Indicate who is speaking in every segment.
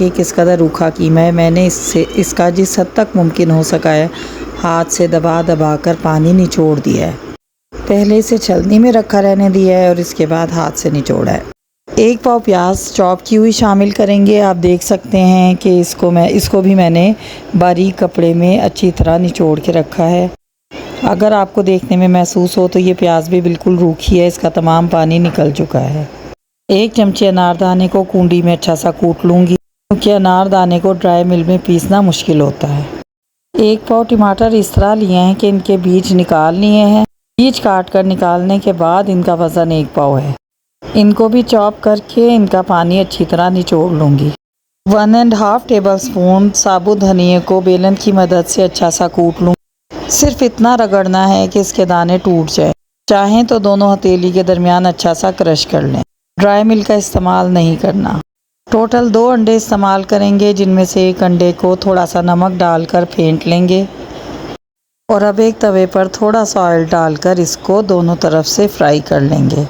Speaker 1: कि किस कदर रूखा कीमा है। मैंने इसका जिस हद तक मुमकिन हो सका है हाथ से दबा दबा कर पानी निचोड़ दिया है। पहले इसे छलनी में रखा रहने दिया है और इसके बाद हाथ से निचोड़ा है। 1 पाव प्याज चॉप की हुई शामिल करेंगे। आप देख सकते हैं कि इसको भी मैंने बारीक कपड़े में अच्छी तरह निचोड़ के रखा है। अगर आपको देखने में महसूस हो तो ये प्याज भी बिल्कुल रूखी है, इसका तमाम पानी निकल चुका है। 1 चमचे अनारदाने को कूंडी में अच्छा सा कूट लूँगी, क्योंकि अनारदाने को ड्राई मिल में पीसना मुश्किल होता है। 1 पाव टमाटर इस तरह लिए हैं कि इनके बीज निकाल लिए हैं। बीज काट कर निकालने के बाद इनका वज़न 1 पाव है। इनको भी चॉप करके इनका पानी अच्छी तरह निचोड़ लूँगी। 1.5 टेबल स्पून साबुत धनिए को बेलन की मदद से अच्छा सा कूट लूँ। सिर्फ इतना रगड़ना है कि इसके दाने टूट जाए। चाहें तो दोनों हथेली के दरमियान अच्छा सा क्रश कर लें। ड्राई मिल्क का इस्तेमाल नहीं करना। टोटल 2 अंडे इस्तेमाल करेंगे, जिनमें से 1 अंडे को थोड़ा सा नमक डालकर फेंट लेंगे और अब एक तवे पर थोड़ा सा ऑयल डालकर इसको दोनों तरफ से फ्राई कर लेंगे।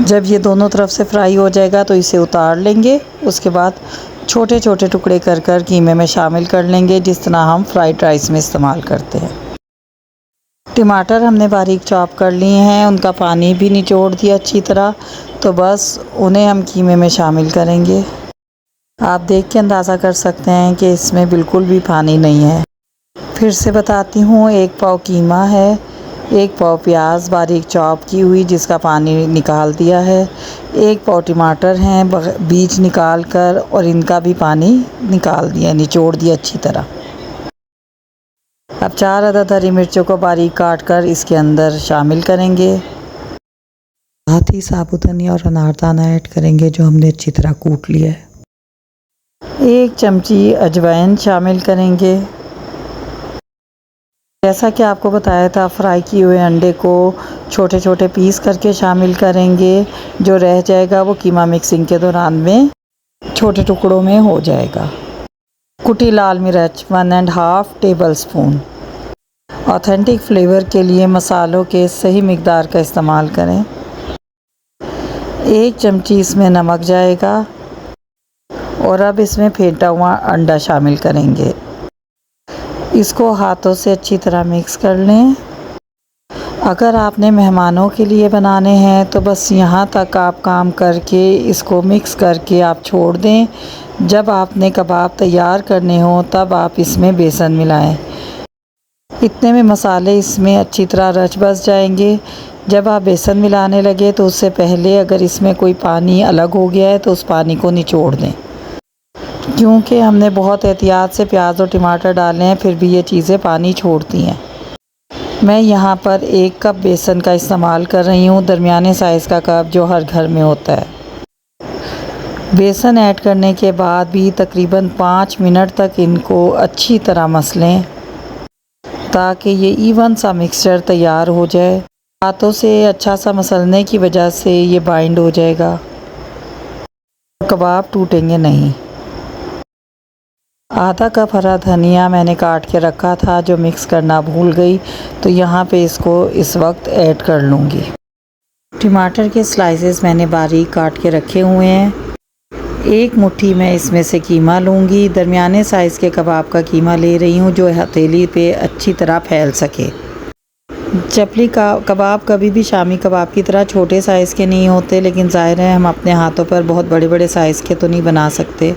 Speaker 1: जब ये दोनों तरफ से फ्राई हो जाएगा तो इसे उतार लेंगे। उसके बाद छोटे छोटे टुकड़े कर कीमे में शामिल कर लेंगे, जिस तरह हम फ्राइड राइस में इस्तेमाल करते हैं। टमाटर हमने बारीक चॉप कर लिए हैं, उनका पानी भी निचोड़ दिया अच्छी तरह, तो बस उन्हें हम कीमे में शामिल करेंगे। आप देख के अंदाज़ा कर सकते हैं कि इसमें बिल्कुल भी पानी नहीं है। फिर से बताती हूँ, 1 पाव कीमा है, 1 पाव प्याज बारीक चॉप की हुई जिसका पानी निकाल दिया है, 1 पाव टमाटर हैं बीज निकाल कर और इनका भी पानी निकाल दिया, निचोड़ दिया अच्छी तरह। अब 4 अदद हरी मिर्चों को बारीक काट कर इसके अंदर शामिल करेंगे। साथ ही साबुत धनिया और अनारदाना ऐड करेंगे जो हमने अच्छी तरह कूट लिया है। 1 चमची अजवाइन शामिल करेंगे। जैसा कि आपको बताया था, फ्राई किए हुए अंडे को छोटे छोटे पीस करके शामिल करेंगे। जो रह जाएगा वो कीमा मिक्सिंग के दौरान में छोटे टुकड़ों में हो जाएगा। कुटी लाल मिर्च 1.5 टेबल स्पून। ऑथेंटिक फ्लेवर के लिए मसालों के सही मिकदार का इस्तेमाल करें। 1 चमची इसमें नमक जाएगा और अब इसमें फेंटा हुआ अंडा शामिल करेंगे। इसको हाथों से अच्छी तरह मिक्स कर लें। अगर आपने मेहमानों के लिए बनाने हैं तो बस यहाँ तक आप काम करके इसको मिक्स करके आप छोड़ दें। जब आपने कबाब तैयार करने हो तब आप इसमें बेसन मिलाएं। इतने में मसाले इसमें अच्छी तरह रच बस जाएंगे। जब आप बेसन मिलाने लगे तो उससे पहले अगर इसमें कोई पानी अलग हो गया है तो उस पानी को निचोड़ दें, क्योंकि हमने बहुत एहतियात से प्याज और टमाटर डाले हैं, फिर भी ये चीज़ें पानी छोड़ती हैं। मैं यहाँ पर 1 कप बेसन का इस्तेमाल कर रही हूँ, दरमियाने साइज़ का कप जो हर घर में होता है। बेसन ऐड करने के बाद भी तकरीबन 5 मिनट तक इनको अच्छी तरह मसलें, ताकि ये इवन सा मिक्सचर तैयार हो जाए। हाथों से अच्छा सा मसलने की वजह से ये बाइंड हो जाएगा, कबाब टूटेंगे नहीं। आधा कप हरा धनिया मैंने काट के रखा था, जो मिक्स करना भूल गई, तो यहाँ पे इसको इस वक्त ऐड कर लूँगी। टमाटर के स्लाइसेस मैंने बारीक काट के रखे हुए हैं। 1 मुट्ठी मैं इसमें से कीमा लूँगी। दरमियाने साइज़ के कबाब का कीमा ले रही हूँ जो हथेली पे अच्छी तरह फैल सके। चपली का कबाब कभी भी शामी कबाब की तरह छोटे साइज़ के नहीं होते, लेकिन ज़ाहिर है हम अपने हाथों पर बहुत बड़े बड़े साइज़ के तो नहीं बना सकते,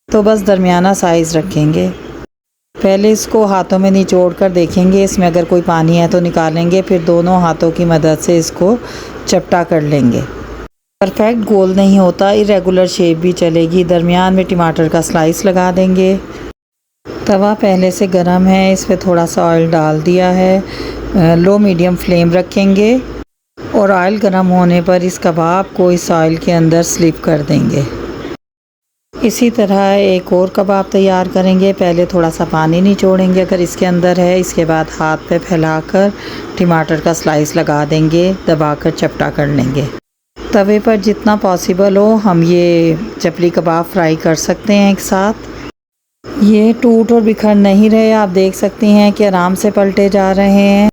Speaker 1: तो बस दरमियाना साइज़ रखेंगे। पहले इसको हाथों में निचोड़ कर देखेंगे, इसमें अगर कोई पानी है तो निकालेंगे, फिर दोनों हाथों की मदद से इसको चपटा कर लेंगे। परफेक्ट गोल नहीं होता, इरेगुलर शेप भी चलेगी। दरमियान में टमाटर का स्लाइस लगा देंगे। तवा पहले से गरम है, इस पर थोड़ा सा ऑयल डाल दिया है। लो मीडियम फ्लेम रखेंगे और ऑयल गरम होने पर इस कबाब को इस ऑयल के अंदर स्लिप कर देंगे। इसी तरह एक और कबाब तैयार करेंगे। पहले थोड़ा सा पानी निचोड़ेंगे अगर इसके अंदर है, इसके बाद हाथ पे फैलाकर टमाटर का स्लाइस लगा देंगे, दबाकर चपटा कर लेंगे। तवे पर जितना पॉसिबल हो हम ये चपली कबाब फ्राई कर सकते हैं एक साथ। ये टूट और बिखर नहीं रहे, आप देख सकती हैं कि आराम से पलटे जा रहे हैं।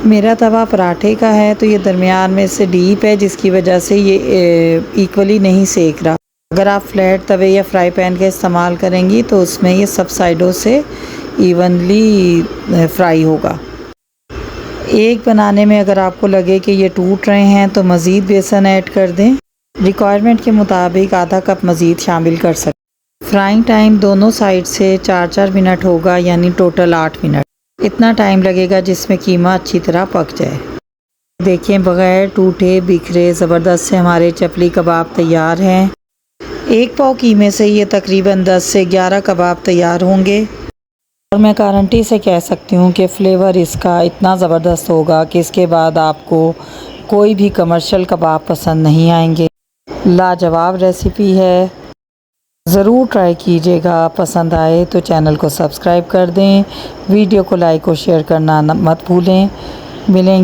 Speaker 1: मेरा तवा पराठे का है तो ये दरमियान में से डीप है, जिसकी वजह से ये इक्वली नहीं सेक रहा। अगर आप फ्लैट तवे या फ्राई पैन का इस्तेमाल करेंगी तो उसमें ये सब साइडों से इवनली फ्राई होगा। एक बनाने में अगर आपको लगे कि ये टूट रहे हैं तो मज़ीद बेसन ऐड कर दें। रिक्वायरमेंट के मुताबिक आधा कप मज़ीद शामिल कर सकते। फ्राइंग टाइम दोनों साइड से 4-4 मिनट होगा, यानी टोटल 8 मिनट। इतना टाइम लगेगा जिसमें कीमा अच्छी तरह पक जाए। देखिए बग़ैर टूटे बिखरे ज़बरदस्त से हमारे चपली कबाब तैयार हैं। एक पाव कीमे से ये तकरीबन 10 से 11 कबाब तैयार होंगे और मैं गारंटी से कह सकती हूँ कि फ़्लेवर इसका इतना ज़बरदस्त होगा कि इसके बाद आपको कोई भी कमर्शियल कबाब पसंद नहीं आएंगे। लाजवाब रेसिपी है, ज़रूर ट्राई कीजिएगा। पसंद आए तो चैनल को सब्सक्राइब कर दें, वीडियो को लाइक और शेयर करना मत भूलें। मिलेंगे